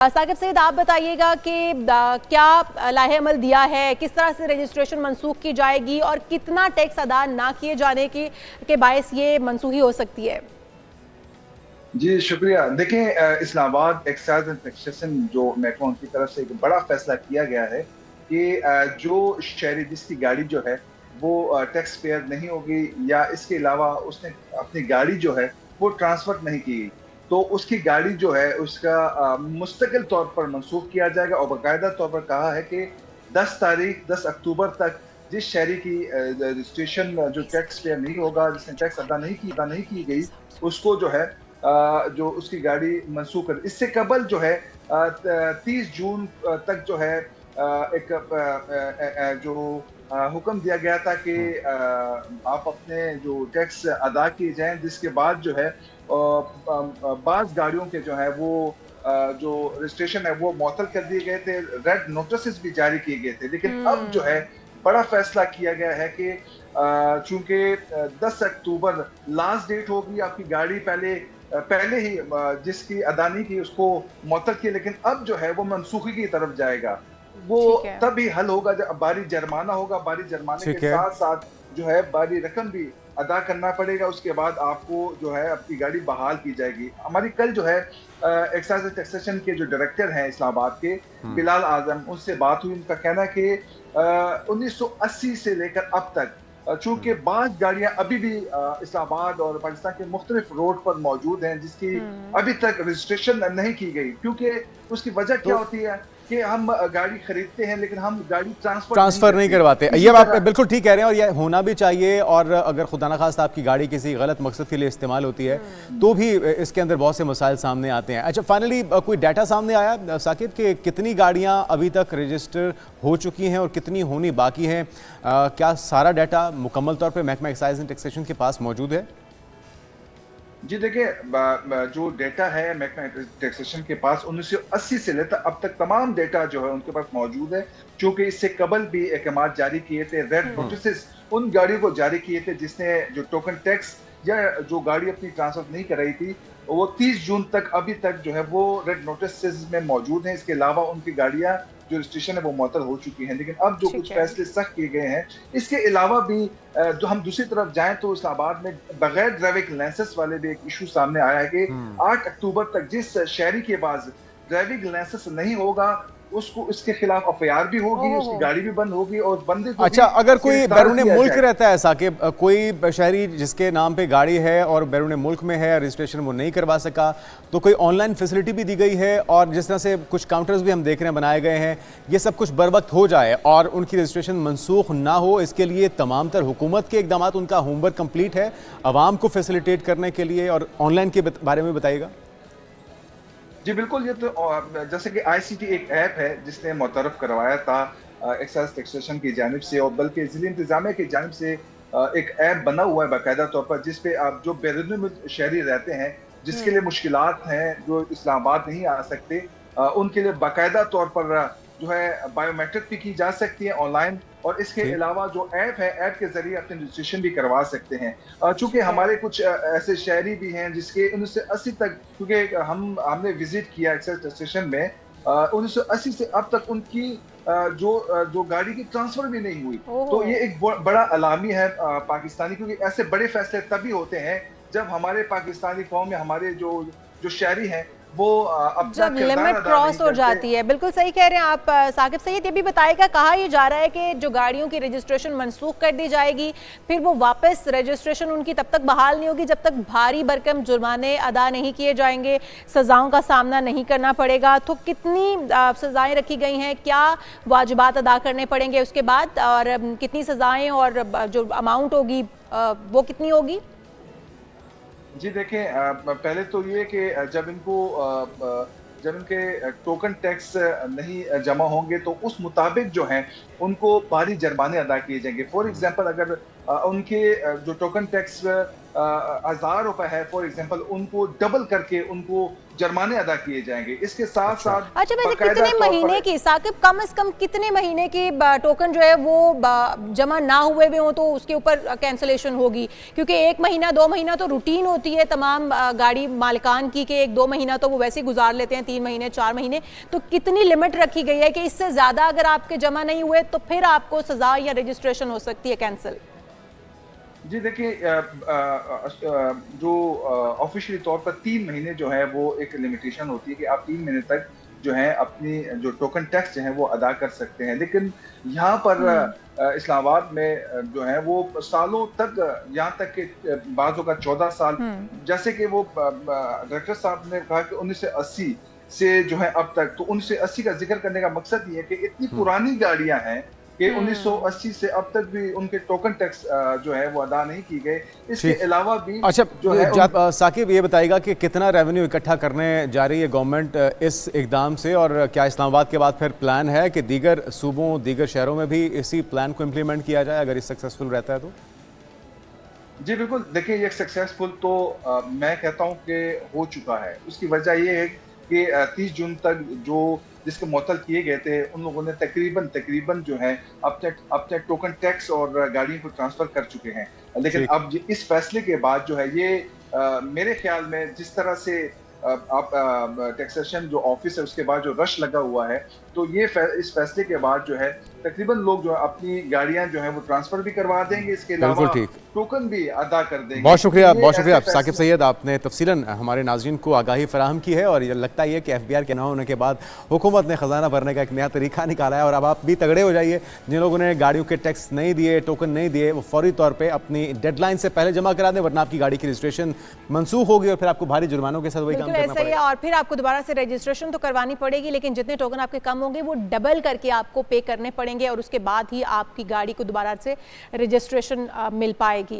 साकिब सईद, आप बताइएगा कि क्या लाहे-अमल दिया है, किस तरह से रजिस्ट्रेशन मनसूख की जाएगी और कितना टैक्स अदा ना किए जाने के बायस ये मनसूखी हो सकती है? जी, शुक्रिया। देखें, इस्लामाबाद एक्साइज एंड टैक्सेशन जो महकमा उनकी तरफ से एक बड़ा फैसला किया गया है कि जो शहरी जिसकी गाड़ी जो है वो टैक्स पेयर नहीं होगी या इसके अलावा उसने अपनी गाड़ी जो है वो ट्रांसफर नहीं की, तो उसकी गाड़ी जो है उसका मुस्तकिल तौर पर मनसूख किया जाएगा और बाकायदा तौर पर कहा है कि 10 अक्टूबर तक जिस शहरी की रजिस्ट्रेशन जो टैक्स पेयर नहीं होगा, जिसने टैक्स अदा नहीं की गई, उसको जो है जो उसकी गाड़ी मनसूख कर। इससे कबल जो है 30 जून तक जो है जो हुक्म दिया गया था कि आप अपने जो टैक्स अदा किए जाएं, जिसके बाद जो है बाज़ गाड़ियों के जो है वो जो रजिस्ट्रेशन है वो मुअत्तल कर दिए गए थे, रेड नोटिस भी जारी किए गए थे। लेकिन अब जो है बड़ा फैसला किया गया है कि चूंकि 10 अक्टूबर लास्ट डेट होगी, आपकी गाड़ी पहले ही जिसकी अदा नहीं की उसको मुअत्तल किया, लेकिन अब जो है वो मनसूखी की तरफ जाएगा। वो ठीक है। तब ही हल होगा जब बारी जुर्माना होगा, बारी जुर्माने के ठीक है। साथ साथ जो है बारी रकम भी अदा करना पड़ेगा। उसके बाद आपको जो है अपनी गाड़ी बहाल की जाएगी। हमारी कल जो है एक्साइज एंड टैक्सेशन के जो डायरेक्टर हैं इस्लामाबाद के, बिलाल आजम, उनसे बात हुई। उनका कहना है कि 1980 से लेकर अब तक चूंकि बाज़ गाड़ियां अभी भी इस्लामाबाद और पाकिस्तान के मुख्तलिफ रोड पर मौजूद हैं जिसकी अभी तक रजिस्ट्रेशन नहीं की गई, क्योंकि उसकी वजह क्या तो होती है कि हम गाड़ी खरीदते हैं लेकिन हम गाड़ी ट्रांसफर नहीं करवाते। ये आप बिल्कुल ठीक कह रहे हैं और ये होना भी चाहिए। और अगर खुदा न खास्ता आपकी गाड़ी किसी गलत मकसद के लिए इस्तेमाल होती है तो भी इसके अंदर बहुत से मसाइल सामने आते हैं। अच्छा, फाइनली कोई डाटा सामने आया साकिब कि कितनी गाड़ियां अभी तक रजिस्टर हो चुकी हैं और कितनी होनी बाकी हैं? क्या सारा डाटा मुकम्मल तौर पर महकमा एक्साइज एंड टैक्सेशन के पास मौजूद है? जी देखिए, जो डेटा है महकमा टैक्सेशन के पास 1980 से लेकर अब तक तमाम डेटा जो है उनके पास मौजूद है। चूंकि इससे कबल भी अहकाम जारी किए थे, रेड नोटिस उन गाड़ियों को जारी किए थे जिसने जो टोकन टैक्स या जो गाड़ी अपनी ट्रांसफर नहीं कराई थी, वो 30 जून तक अभी तक जो है वो रेड नोटिस में मौजूद हैं। इसके अलावा उनकी गाड़ियां जो रजिस्ट्रेशन है वो मुअत्तल हो चुकी हैं। लेकिन अब जो कुछ फैसले सख्त किए गए हैं, इसके अलावा भी जो हम दूसरी तरफ जाएं तो इस्लामाबाद में बगैर ड्राइविंग लाइसेंस वाले भी एक इशू सामने आया है कि 8 अक्टूबर तक जिस शहरी के पास ड्राइविंग लाइसेंस नहीं होगा उसको इसके खिलाफ एफआईआर भी होगी, उसकी गाड़ी भी बंद होगी और बंदे को अच्छा, अगर कोई बैरून मुल्क जाए। रहता है साकिब, कोई शहरी जिसके नाम पे गाड़ी है और बैरून मुल्क में है, रजिस्ट्रेशन वो नहीं करवा सका, तो कोई ऑनलाइन फैसिलिटी भी दी गई है और जिस तरह से कुछ काउंटर्स भी हम देख रहे हैं बनाए गए हैं, ये सब कुछ बर वक्त हो जाए और उनकी रजिस्ट्रेशन मनसूख ना हो, इसके लिए तमाम तर हुकूमत के इकदाम, उनका होमवर्क कंप्लीट है आवाम को फैसिलिटेट करने के लिए? और ऑनलाइन के बारे में बताइएगा। जी बिल्कुल, ये तो जैसे कि आईसीटी एक ऐप है जिसने मुतरफ करवाया था एक्साइज टैक्सेशन की जानिब से, और बल्कि ज़िली इंतजामिया की जानिब से एक ऐप बना हुआ है बाकायदा तौर पर, जिसपे आप जो बैरून मुल्क शहरी रहते हैं जिसके लिए मुश्किलात हैं, जो इस्लामाबाद नहीं आ सकते, उनके लिए बाकायदा तौर पर जो है बायोमेट्रिक भी की जा सकती है ऑनलाइन। और इसके अलावा जो ऐप है, ऐप के जरिए अपने रजिस्ट्रेशन भी करवा सकते हैं। चूंकि हमारे कुछ ऐसे शहरी भी हैं जिसके 1980 तक, क्योंकि हमने विजिट किया एक्साइज टैक्सेशन में, 1980 से अब तक उनकी जो गाड़ी की ट्रांसफर भी नहीं हुई। तो ये एक बड़ा अलामी है पाकिस्तानी, क्योंकि ऐसे बड़े फैसले तभी होते हैं जब हमारे पाकिस्तानी कौम या हमारे जो शहरी हैं वो अपना जब लिमिट क्रॉस हो जाती है। बिल्कुल सही कह रहे हैं आप साकिब सईद। ये भी बताएगा, कहा यह जा रहा है कि जो गाड़ियों की रजिस्ट्रेशन मनसूख कर दी जाएगी, फिर वो वापस रजिस्ट्रेशन उनकी तब तक बहाल नहीं होगी जब तक भारी भरकम जुर्माने अदा नहीं किए जाएंगे, सजाओं का सामना नहीं करना पड़ेगा। तो कितनी सजाएं रखी गई हैं, क्या वाजिबात अदा करने पड़ेंगे उसके बाद, और कितनी सजाएं और जो अमाउंट होगी वो कितनी होगी? जी देखें, पहले तो ये कि जब इनके टोकन टैक्स नहीं जमा होंगे तो उस मुताबिक जो है उनको भारी जुर्माने अदा किए जाएंगे। फॉर एग्जांपल, अगर उनके जो टोकन टैक्स 1000 रुपए है फॉर एग्जांपल, उनको डबल करके उनको जुर्माने अदा किए जाएंगे। इसके साथ साथ अच्छा, वैसे कितने महीने की साकिब, कम से कम कितने महीने की टोकन जो है वो जमा ना हुए भी हो तो उसके ऊपर कैंसलेशन होगी? क्योंकि 1 महीना 2 महीना तो रूटीन होती है तमाम गाड़ी मालिकान की कि 1-2 महीना तो वो वैसे ही गुजार लेते हैं, 3 महीने 4 महीने, तो कितनी लिमिट रखी गई है कि इससे ज्यादा अगर आपके जमा नहीं हुए तो फिर आपको सजा या रजिस्ट्रेशन हो सकती है कैंसिल? जी देखिए, जो ऑफिशियली तौर पर 3 महीने जो है वो एक लिमिटेशन होती है कि आप 3 महीने तक जो है अपनी जो टोकन टैक्स जो है वो अदा कर सकते हैं। लेकिन यहाँ पर इस्लामाबाद में जो है वो सालों तक, यहाँ तक कि बाज़ों का 14 साल, जैसे कि वो डायरेक्टर साहब ने कहा कि 1980 से जो है अब तक, तो 1980 का जिक्र करने का मकसद ये है कि इतनी पुरानी गाड़ियां हैं कि 1980 से अब तक भी उनके टोकन टैक्स जो है वो अदा नहीं की गए। इसके अलावा भी अच्छा, जो है साकिब ये बताएगा कि कितना रेवेन्यू इकट्ठा करने जा रही है गवर्नमेंट इस इकदाम से, और क्या इस्लामाबाद के बाद फिर प्लान है कि दीगर सूबों, दीगर शहरों में भी इसी प्लान को इम्प्लीमेंट किया जाए अगर ये सक्सेसफुल रहता है तो? जी बिल्कुल, देखिए ये सक्सेसफुल तो मैं कहता हूँ कि हो चुका है। उसकी वजह ये है कि 30 जून तक जो जिसके मुअत्तल किए गए थे उन लोगों ने तकरीबन जो है अपने टोकन टैक्स और गाड़ियों को ट्रांसफर कर चुके हैं। लेकिन अब इस फैसले के बाद जो है ये मेरे ख्याल में जिस तरह से आप टैक्सेशन जो ऑफिस है उसके बाद जो रश लगा हुआ है, तो ये इस फैसले के बाद जो है तकरीबन लोग जो है अपनी गाड़ियां जो है वो ट्रांसफर भी करवा देंगे, इसके अलावा टोकन भी अदा कर देंगे। बहुत शुक्रिया साकिब सैयद, आपने तफसीलन हमारे नाज़रीन को आगाही फराहम की है। और ये लगता ही है कि FBR के ना होने के बाद हुकूमत ने ख़जाना भरने का एक नया तरीका निकाला है। और अब आप भी तगड़े हो जाइए, जिन लोगों ने गाड़ियों के टैक्स नहीं दिए, टोकन नहीं दिए, वो फौरी तौर पर अपनी डेडलाइन से पहले जमा करा दें, वरना आपकी गाड़ी की रजिस्ट्रेशन मनसूख होगी और फिर आपको भारी जुर्मानों के साथ वही काम करना पड़ेगा। और फिर आपको दोबारा से रजिस्ट्रेशन तो करवानी पड़ेगी, लेकिन जितने टोकन आपके कम होंगे वो डबल करके आपको पे करने पड़ेंगे और उसके बाद ही आपकी गाड़ी को दोबारा से रजिस्ट्रेशन मिल पाएगी।